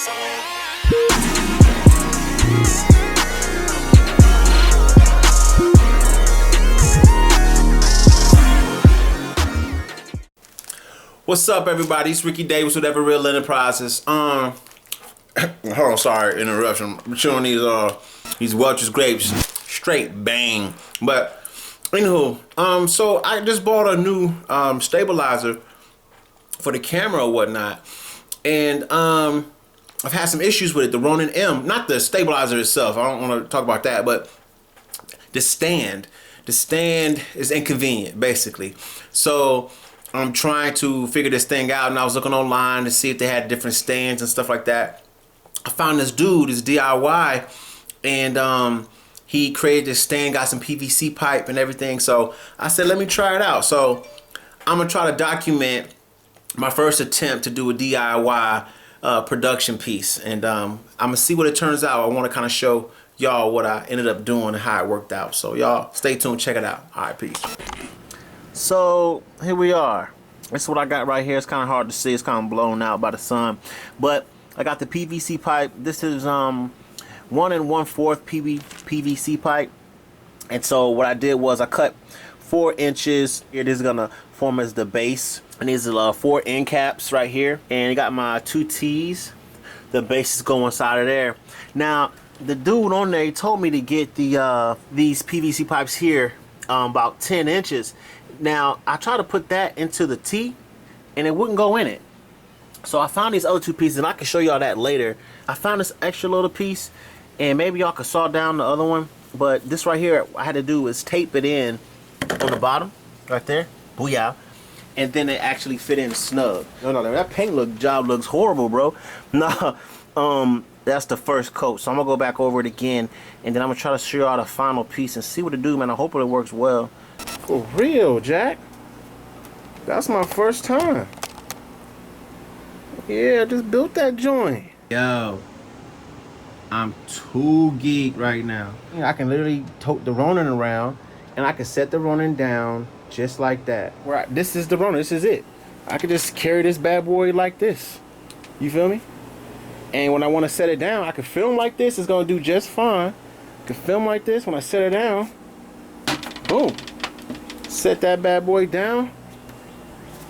What's up, everybody? It's Ricky Davis with Ever Real Enterprises. Hold on, sorry, interruption. I'm chewing these Welch's grapes, straight bang. But anywho, so I just bought a new stabilizer for the camera or whatnot, and I've had some issues with it. The Ronin M, not the stabilizer itself. I don't want to talk about that, but the stand. The stand is inconvenient, basically. So I'm trying to figure this thing out, and I was looking online to see if they had different stands and stuff like that. I found this dude, this DIY, and he created this stand, got some PVC pipe and everything. So I said, let me try it out. So I'm gonna try to document my first attempt to do a DIY production piece, and I'm gonna see what it turns out. I want to kind of show y'all what I ended up doing and how it worked out. So y'all stay tuned, check it out. All right, peace. So here we are. This is what I got right here. It's kind of hard to see. It's kind of blown out by the sun, but I got the PVC pipe. This is 1 1/4 PVC pipe, and so what I did was I cut 4 inches. It is gonna form as the base, and these are 4 end caps right here, and I got my 2 T's. The base is going inside of there. Now the dude on there, he told me to get the these PVC pipes here about 10 inches. Now I tried to put that into the T and it wouldn't go in it. So I found these other 2 pieces, and I can show y'all that later. I found this extra little piece, and maybe y'all could saw down the other one, but this right here, I had to do is tape it in on the bottom right there. Booyah. And then it actually fit in snug. No, that paint job looks horrible, bro. No, that's the first coat. So I'm gonna go back over it again, and then I'm gonna try to show y'all the final piece and see what it do, man. I hope it works well. For real, Jack. That's my first time. Yeah, I just built that joint. Yo, I'm too geeked right now. Yeah, I can literally tote the Ronin around, and I can set the Ronin down just like that. This is the Ronin. This is it. I can just carry this bad boy like this. You feel me? And when I want to set it down, I can film like this. It's gonna do just fine. I can film like this. When I set it down, boom. Set that bad boy down.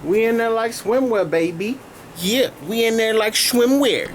We in there like swimwear, baby. Yeah, we in there like swimwear.